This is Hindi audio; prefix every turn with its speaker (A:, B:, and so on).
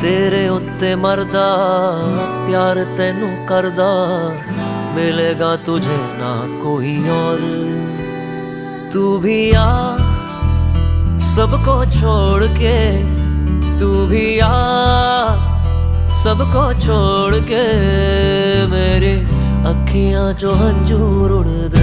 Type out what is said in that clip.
A: तेरे उत्ते मरदा प्यार तेनू करदा, मिलेगा तुझे ना कोई और। तू भी आ सबको छोड़ के, तू भी आ सबको छोड़ के, मेरी अखियां जो हंजूर उड़